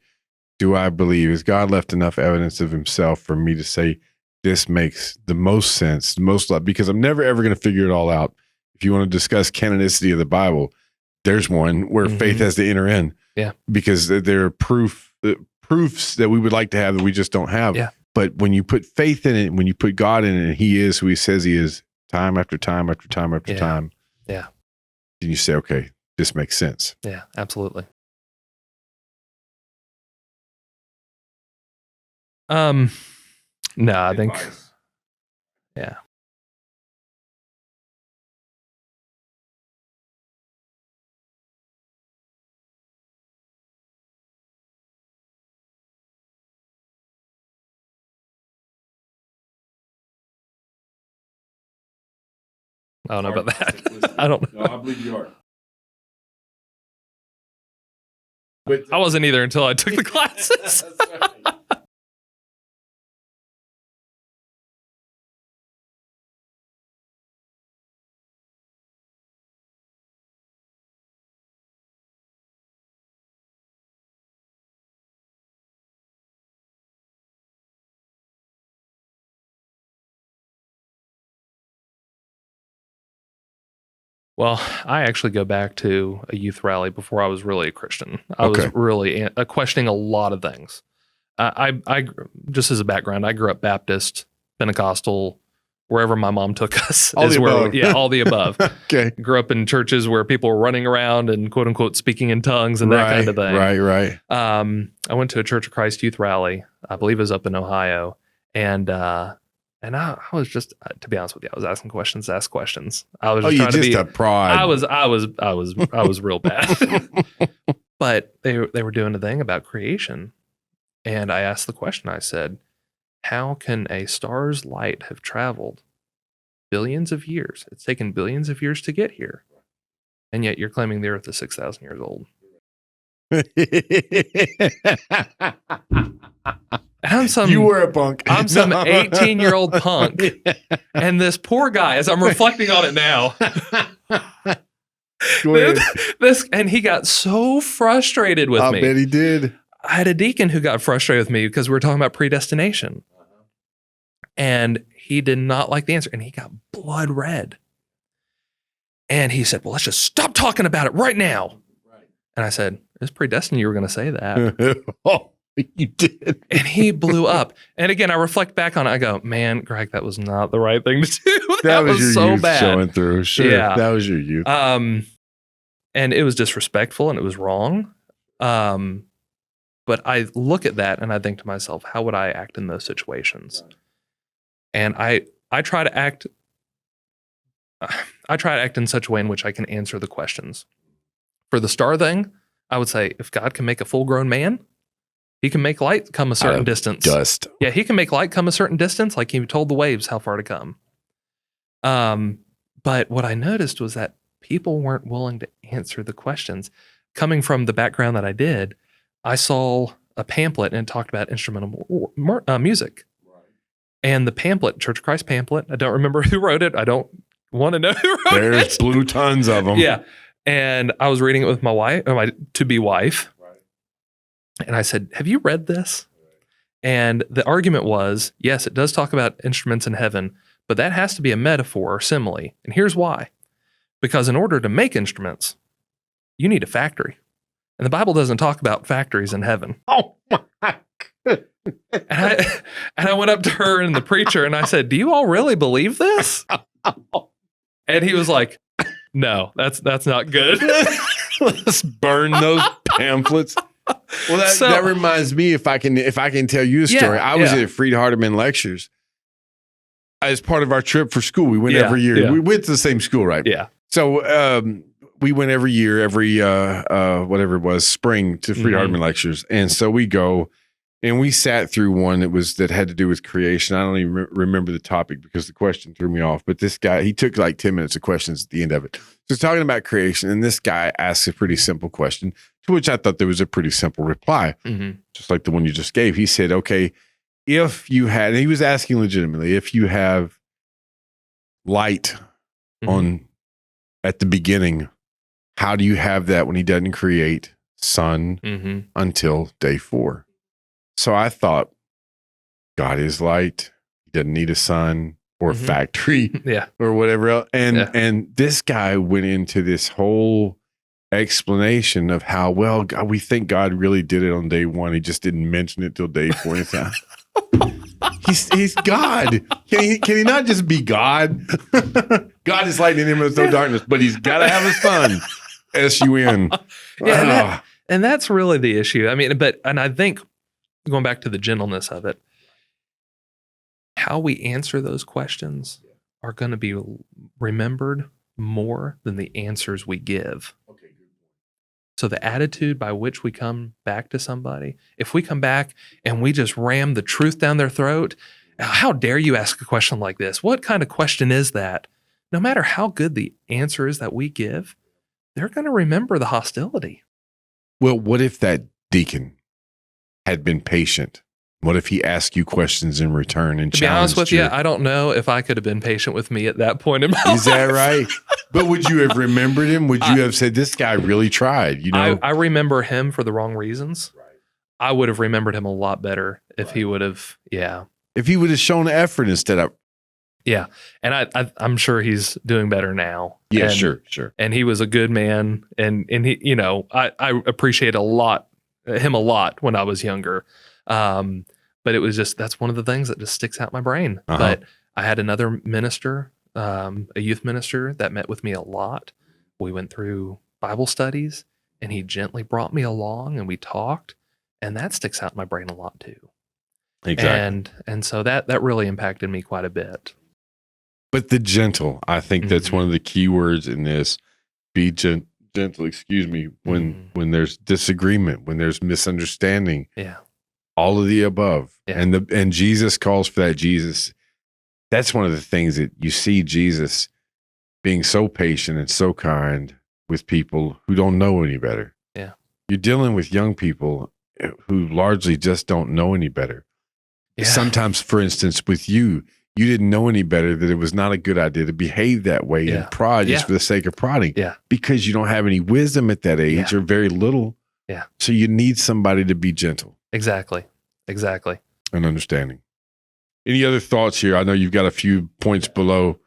do I believe, has God left enough evidence of himself for me to say, this makes the most sense, because I'm never ever going to figure it all out. If you want to discuss canonicity of the Bible, there's one where faith has to enter in. Yeah. Because there are proofs that we would like to have that we just don't have. Yeah. But when you put faith in it, when you put God in it, and he is who he says he is, time after time after time after time. Yeah. Then you say, okay, this makes sense. Yeah, absolutely. No, I think, yeah. I don't know about that. I don't know. No, I believe you are. But I wasn't either until I took the classes. That's right. Well, I actually go back to a youth rally before I was really a Christian. I was Okay. really questioning a lot of things. I just as a background, I grew up Baptist, Pentecostal, wherever my mom took us. All the above. Yeah, all the above. Okay. Grew up in churches where people were running around and quote unquote speaking in tongues and that kind of thing. Right. I went to a Church of Christ youth rally. I believe it was up in Ohio, and I was just, to be honest with you, I was asking questions to ask questions. I was just trying to be a pride. I was real bad. But they were doing a thing about creation. And I asked the question, I said, how can a star's light have traveled billions of years? It's taken billions of years to get here. And yet you're claiming the earth is 6,000 years old. You were a punk. I'm some 18-year-old punk. And this poor guy, as I'm reflecting on it now, Go ahead. and he got so frustrated with me. I bet he did. I had a deacon who got frustrated with me because we were talking about predestination. And he did not like the answer. And he got blood red. And he said, well, let's just stop talking about it right now. And I said, it's predestined you were going to say that. Oh, you did. And he blew up. And again, I reflect back on it. I go, man, Greg, that was not the right thing to do. That was your so youth bad. showing through. Sure. Yeah. That was your youth. And it was disrespectful and it was wrong. But I look at that and I think to myself, how would I act in those situations? And I try to act in such a way in which I can answer the questions. For the star thing, I would say, if God can make a full-grown man, he can make light come a certain distance. Dust. Yeah, he can make light come a certain distance, like he told the waves how far to come. But what I noticed was that people weren't willing to answer the questions. Coming from the background that I did, I saw a pamphlet and it talked about instrumental music. And the pamphlet, Church of Christ pamphlet, I don't remember who wrote it. I don't want to know who wrote it. There's blue tons of them. Yeah. And I was reading it with my wife, or my to-be wife. And I said, have you read this? And the argument was, yes, it does talk about instruments in heaven, but that has to be a metaphor or simile. And here's why. Because in order to make instruments, you need a factory. And the Bible doesn't talk about factories in heaven. Oh my goodness. And I went up to her and the preacher and I said, do you all really believe this? And he was like, no, that's not good. Let's burn those pamphlets. Well, that reminds me, if I can tell you a story. I was at Freed Hardeman lectures as part of our trip for school. We went every year. Yeah. We went to the same school, right? Yeah. So we went every year, whatever it was, spring to Freed Hardeman lectures. And so we go and we sat through one that had to do with creation. I don't even remember the topic because the question threw me off. But this guy, he took like 10 minutes of questions at the end of it. So talking about creation, and this guy asked a pretty simple question, to which I thought there was a pretty simple reply, just like the one you just gave. He said, okay, if you had, and he was asking legitimately, if you have light on at the beginning, how do you have that when he doesn't create sun until day 4? So I thought, God is light. He doesn't need a sun or a factory or whatever else. And this guy went into this whole explanation of how, well, God, we think God really did it on day 1. He just didn't mention it till day 4. He's God. Can he not just be God? God is light in him, there's no darkness, but he's got to have a sun. S-U-N. Yeah, and that's really the issue. I mean, and I think going back to the gentleness of it, how we answer those questions are going to be remembered more than the answers we give. So the attitude by which we come back to somebody, if we come back and we just ram the truth down their throat, how dare you ask a question like this? What kind of question is that? no matter how good the answer is that we give, they're going to remember the hostility. Well, what if that deacon had been patient? What if he asked you questions in return and To be honest with challenged you, you? I don't know if I could have been patient with me at that point in my life. Is that right? But would you have remembered him? Would you have said, this guy really tried? You know, I remember him for the wrong reasons. I would have remembered him a lot better if he would have, if he would have shown effort instead of, And I'm sure he's doing better now. yeah, and, sure. And he was a good man, and he, I appreciate him a lot when I was younger. But it was just, that's one of the things that just sticks out in my brain. Uh-huh. But I had another minister, a youth minister that met with me a lot. We went through Bible studies, and he gently brought me along, and we talked, and that sticks out in my brain a lot too. Exactly. And so that really impacted me quite a bit. But the gentle, I think that's one of the key words in this. Be gentle, when there's disagreement, when there's misunderstanding. Yeah. All of the above. Yeah. And Jesus calls for that. Jesus, that's one of the things that you see Jesus being so patient and so kind with people who don't know any better. Yeah. You're dealing with young people who largely just don't know any better. Yeah. Sometimes, for instance, with you didn't know any better that it was not a good idea to behave that way and prod just for the sake of prodding. Yeah. Because you don't have any wisdom at that age or very little. Yeah. So you need somebody to be gentle. Exactly. And understanding. Any other thoughts here? I know you've got a few points below.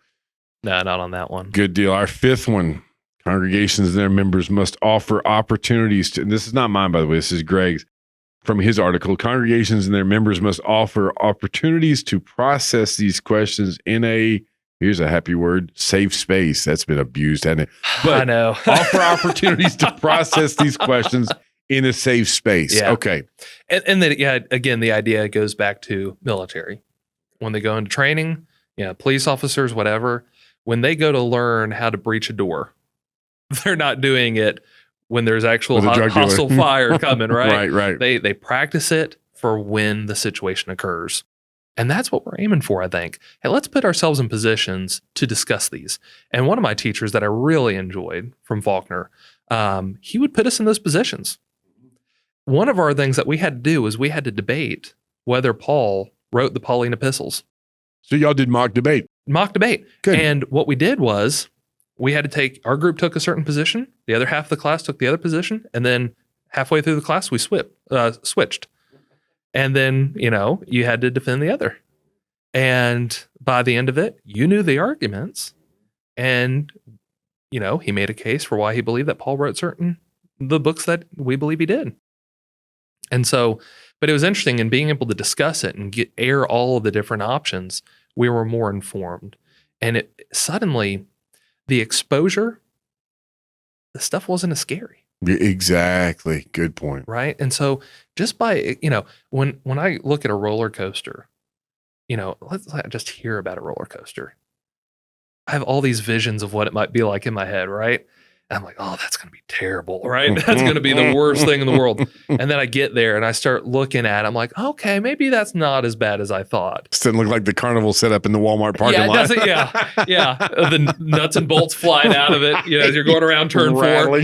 No, not on that one. Good deal. Our fifth one, congregations and their members must offer opportunities to, and this is not mine, by the way, this is Greg's from his article. Congregations and their members must offer opportunities to process these questions in here's a happy word, safe space. That's been abused, hasn't it? But I know. offer opportunities to process these questions in a safe space. Yeah. Okay. And then, again, the idea goes back to military. When they go into training, police officers, whatever, when they go to learn how to breach a door, they're not doing it when there's actual hostile fire coming, right? Right. They practice it for when the situation occurs. And that's what we're aiming for, I think. Hey, let's put ourselves in positions to discuss these. And one of my teachers that I really enjoyed from Faulkner, he would put us in those positions. One of our things that we had to do was we had to debate whether Paul wrote the Pauline epistles. So y'all did mock debate. Good. And what we did was we had to our group took a certain position, the other half of the class took the other position, and then halfway through the class we switched. And then, you had to defend the other. And by the end of it, you knew the arguments, and, he made a case for why he believed that Paul wrote the books that we believe he did. And so, but it was interesting in being able to discuss it and air all of the different options, we were more informed. And suddenly, the exposure, the stuff wasn't as scary. Exactly. Good point. Right. And so just by, when I look at a roller coaster, let's just hear about a roller coaster. I have all these visions of what it might be like in my head, right? And I'm like, oh, that's going to be terrible, right? That's going to be the worst thing in the world. And then I get there and I start looking at it. I'm like, okay, maybe that's not as bad as I thought. It doesn't look like the carnival set up in the Walmart parking lot. Yeah. The nuts and bolts flying out of it, as you're going around turn 4.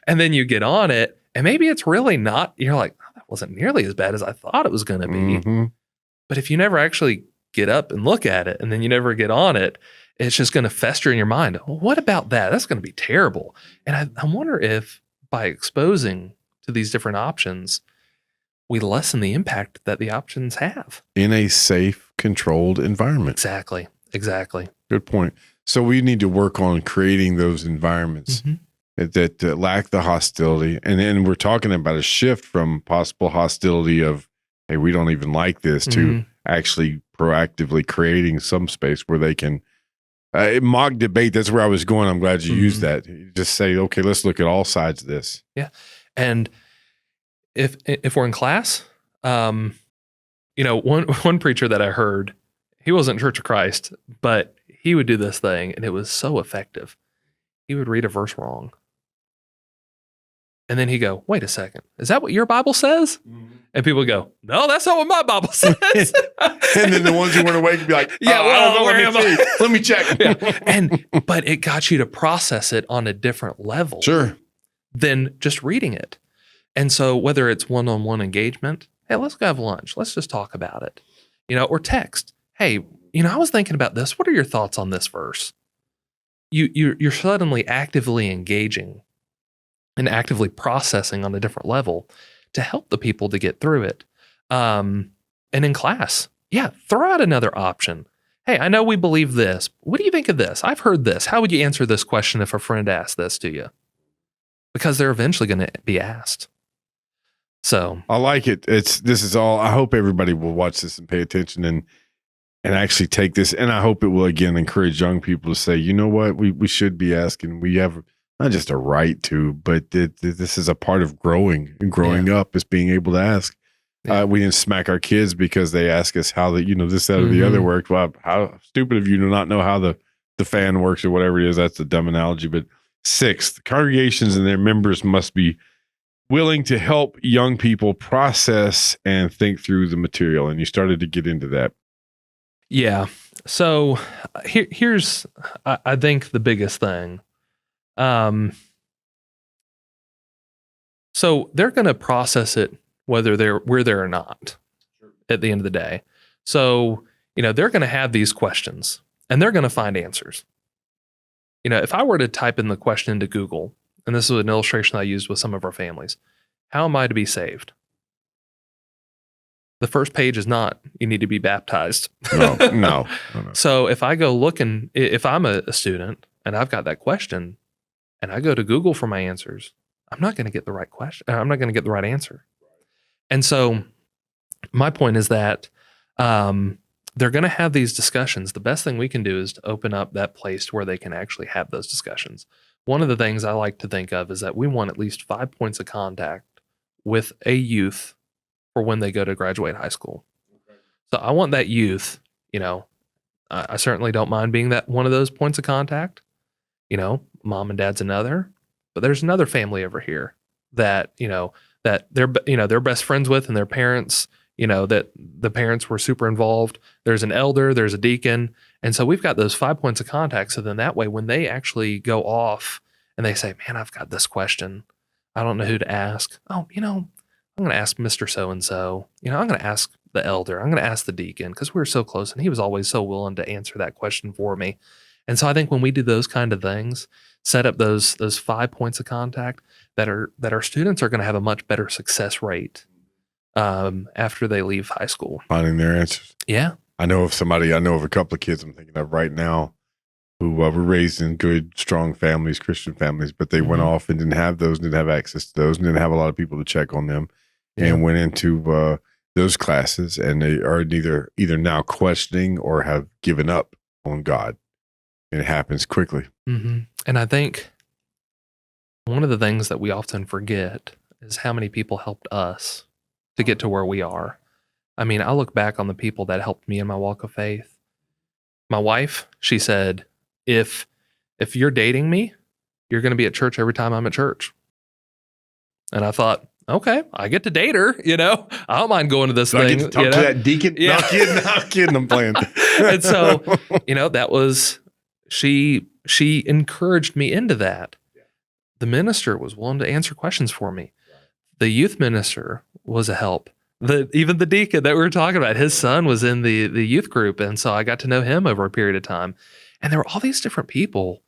And then you get on it and maybe it's really not, you're like, oh, that wasn't nearly as bad as I thought it was going to be. Mm-hmm. But if you never actually get up and look at it and then you never get on it, it's just going to fester in your mind. Well, what about that? That's going to be terrible. And I wonder if by exposing to these different options, we lessen the impact that the options have. In a safe, controlled environment. Exactly. Good point. So we need to work on creating those environments that lack the hostility. And then we're talking about a shift from possible hostility of, hey, we don't even like this, to actually proactively creating some space where they can mock debate. That's where I was going. I'm glad you used that. You just say, okay, let's look at all sides of this. Yeah. And if we're in class, one preacher that I heard, he wasn't Church of Christ, but he would do this thing and it was so effective. He would read a verse wrong. And then he'd go, wait a second, is that what your Bible says? And people would go, no, that's not what my Bible says. And then the ones who weren't awake would be like, Yeah, I don't know, where am I?" let me check. But it got you to process it on a different level Sure. than just reading it. And so whether it's one-on-one engagement, hey, let's go have lunch. Let's just talk about it, or text. Hey, I was thinking about this. What are your thoughts on this verse? You're suddenly actively engaging and actively processing on a different level to help the people to get through it. And in class, throw out another option. Hey, I know we believe this. What do you think of this? I've heard this. How would you answer this question if a friend asked this to you? Because they're eventually going to be asked. So I like it. This is all. I hope everybody will watch this and pay attention and actually take this. And I hope it will again encourage young people to say, you know what, we should be asking. We have not just a right to, but this is a part of growing up is being able to ask. Yeah. We didn't smack our kids because they ask us how this, that, or the other worked. Well, how stupid of you to not know how the fan works or whatever it is. That's a dumb analogy. But sixth, congregations and their members must be willing to help young people process and think through the material. And you started to get into that. Yeah. So here's, I think, the biggest thing. So they're going to process it whether we're there or not at the end of the day. So, they're going to have these questions and they're going to find answers. If I were to type in the question into Google, and this is an illustration I used with some of our families, how am I to be saved? The first page is not, you need to be baptized. No. So if I go looking, if I'm a student and I've got that question and I go to Google for my answers, I'm not going to get the right question. I'm not going to get the right answer. And so my point is that they're going to have these discussions. The best thing we can do is to open up that place where they can actually have those discussions. One of the things I like to think of is that we want at least 5 points of contact with a youth for when they go to graduate high school. So I want that youth, I certainly don't mind being that one of those points of contact. Mom and dad's another, but there's another family over here that, that they're best friends with, and their parents, that the parents were super involved. There's an elder, there's a deacon. And so we've got those 5 points of contact. So then that way, when they actually go off and they say, man, I've got this question, I don't know who to ask. Oh, I'm going to ask Mr. So-and-so, I'm going to ask the elder, I'm going to ask the deacon, because we were so close and he was always so willing to answer that question for me. And so I think when we do those kind of things, set up those 5 points of contact, that our students are going to have a much better success rate after they leave high school. Finding their answers. Yeah. I know of a couple of kids I'm thinking of right now who were raised in good, strong families, Christian families, but they went off and didn't have access to those, and didn't have a lot of people to check on them, and went into those classes, and they are either now questioning or have given up on God. And it happens quickly. Mm-hmm. And I think one of the things that we often forget is how many people helped us to get to where we are. I mean, I look back on the people that helped me in my walk of faith. My wife, she said, if you're dating me, you're going to be at church every time I'm at church. And I thought, okay, I get to date her, I don't mind going to this thing. I get to talk to that deacon? Yeah. Not kidding, I'm playing. And so, that was, she encouraged me into that. The minister was willing to answer questions for me. The youth minister was a help. Even the deacon that we were talking about, his son was in the youth group. And so I got to know him over a period of time. And there were all these different people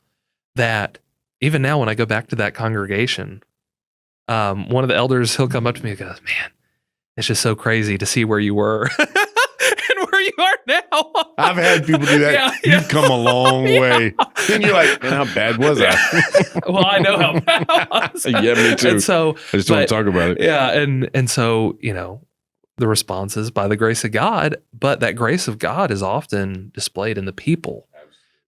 that even now when I go back to that congregation, one of the elders, he'll come up to me and goes, man, it's just so crazy to see where you were and where you are now. I've had people do that. You've come a long way. And you're like, man, how bad was I? Well, I know how bad I was. Yeah, me too. And so, I just don't want to talk about it. Yeah. And so, the response is by the grace of God, but that grace of God is often displayed in the people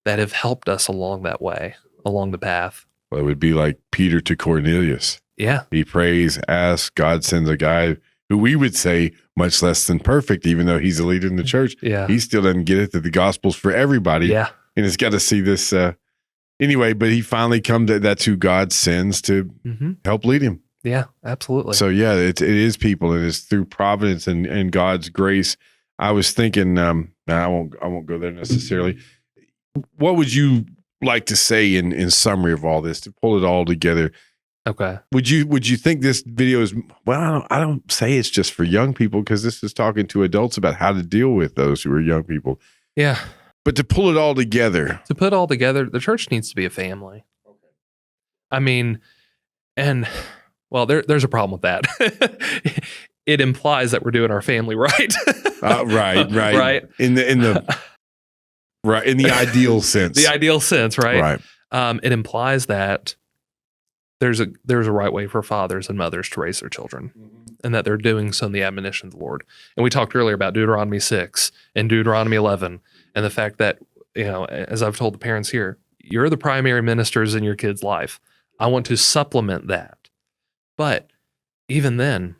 that have helped us along that way, along the path. Well, it would be like Peter to Cornelius. Yeah. He prays, asks, God sends a guy who we would say much less than perfect, even though he's a leader in the church. Yeah. He still doesn't get it that the gospel's for everybody. Yeah. And it's got to see this anyway, but he finally come to, that's who God sends to help lead him. Yeah, absolutely. So yeah, it is people, and it's through providence and God's grace. I was thinking, I won't go there necessarily. What would you like to say in summary of all this to pull it all together? Okay. Would you think this video is, well, I don't say it's just for young people, because this is talking to adults about how to deal with those who are young people. Yeah. But to pull it all together, To put all together, the church needs to be a family. Okay. I mean, and well, there's a problem with that. It implies that we're doing our family right. Right. In the right, in the ideal sense. The ideal sense, right? Right. It implies that there's a right way for fathers and mothers to raise their children, and that they're doing so in the admonition of the Lord. And we talked earlier about Deuteronomy 6 and Deuteronomy 11, and the fact that, as I've told the parents here, you're the primary ministers in your kid's life. I want to supplement that. But even then,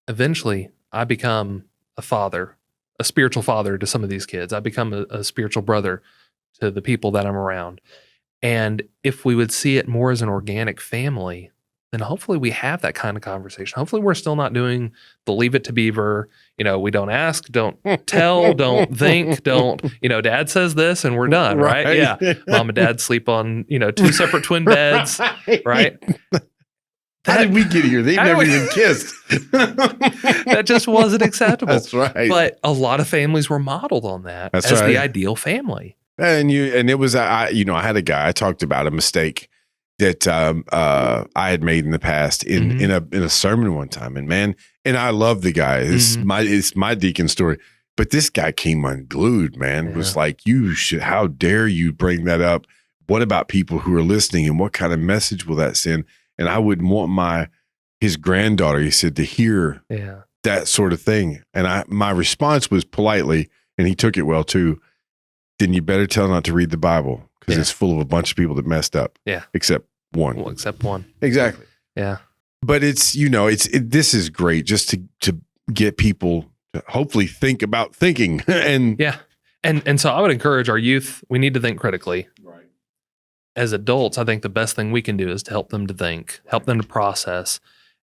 eventually I become a father, a spiritual father to some of these kids. I become a spiritual brother to the people that I'm around. And if we would see it more as an organic family, then hopefully we have that kind of conversation. Hopefully we're still not doing the leave it to beaver. We don't ask, don't tell, don't think, don't, dad says this and we're done, right? Yeah. Mom and dad sleep on, two separate twin beds, right? How did we get here? They've never even kissed. That just wasn't acceptable. That's right. But a lot of families were modeled on that as the ideal family. And it was, I had a guy, I talked about a mistake that I had made in the past in a sermon one time. And man, and I love the guy. It's my deacon story. But this guy came unglued, man. It was like, how dare you bring that up? What about people who are listening, and what kind of message will that send? And I wouldn't want his granddaughter, he said, to hear that sort of thing. And my response was politely, and he took it well too, then you better tell not to read the Bible, because it's full of a bunch of people that messed up. Yeah. Except one. Well, except one. Exactly. Yeah. But it's, this is great just to get people to hopefully think about thinking. And yeah. And so I would encourage our youth, we need to think critically. Right. As adults, I think the best thing we can do is to help them to think, help them to process.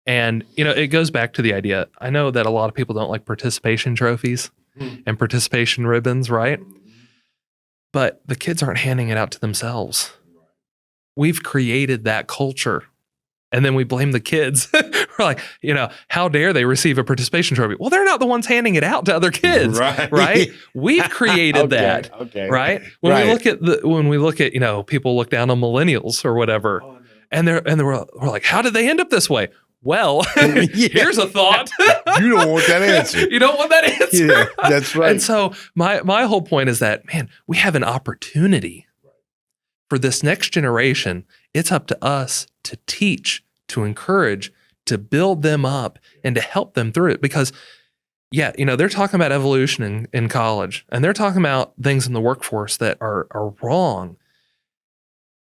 And, it goes back to the idea. I know that a lot of people don't like participation trophies and participation ribbons, right? But the kids aren't handing it out to themselves. We've created that culture. And then we blame the kids. We're like, how dare they receive a participation trophy? Well, they're not the ones handing it out to other kids, right? We've created that, right? When we look at, people look down on millennials or whatever, and we're like, how did they end up this way? Well, here's a thought. You don't want that answer. You don't want that answer. Yeah, that's right. And so my whole point is that, man, we have an opportunity for this next generation. It's up to us to teach, to encourage, to build them up, and to help them through it. Because, they're talking about evolution in college, and they're talking about things in the workforce that are wrong.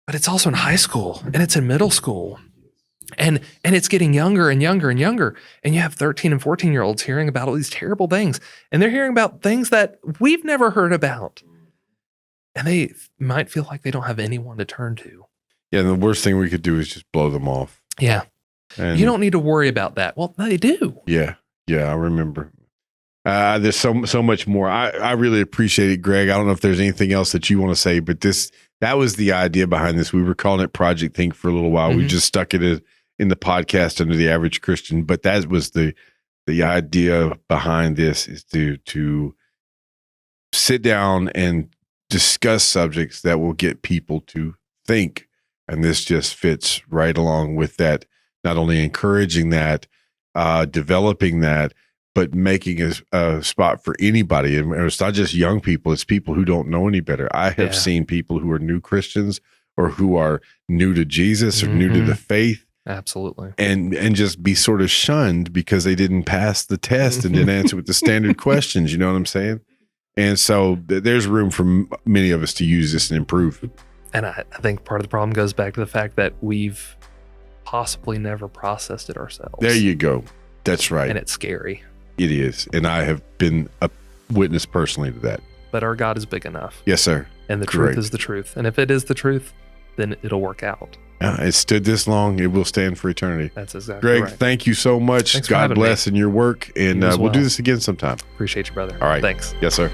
But it's also in high school, and it's in middle school. And it's getting younger and younger and younger. And you have 13 and 14-year-olds hearing about all these terrible things. And they're hearing about things that we've never heard about. And they might feel like they don't have anyone to turn to. Yeah, and the worst thing we could do is just blow them off. Yeah. And you don't need to worry about that. Well, they do. Yeah. Yeah, I remember. There's so much more. I really appreciate it, Greg. I don't know if there's anything else that you want to say, but that was the idea behind this. We were calling it Project Think for a little while. We just stuck it in the podcast under the average Christian, but that was the idea behind this, is to sit down and discuss subjects that will get people to think. And this just fits right along with that, not only encouraging that, developing that, but making a spot for anybody. And it's not just young people, it's people who don't know any better. I have seen people who are new Christians, or who are new to Jesus, or new to the faith. Absolutely. And just be sort of shunned because they didn't pass the test and didn't answer with the standard questions. You know what I'm saying? And so there's room for many of us to use this and improve. And I think part of the problem goes back to the fact that we've possibly never processed it ourselves. There you go. That's right. And it's scary. It is. And I have been a witness personally to that. But our God is big enough. Yes, sir. And the truth is the truth. And if it is the truth, then it'll work out. It stood this long. It will stand for eternity. That's exactly Greg, right. thank you so much. Thanks for God having bless me. in your work. And You as we'll do well. this again sometime. Appreciate you, brother. All right. Thanks. Yes, sir.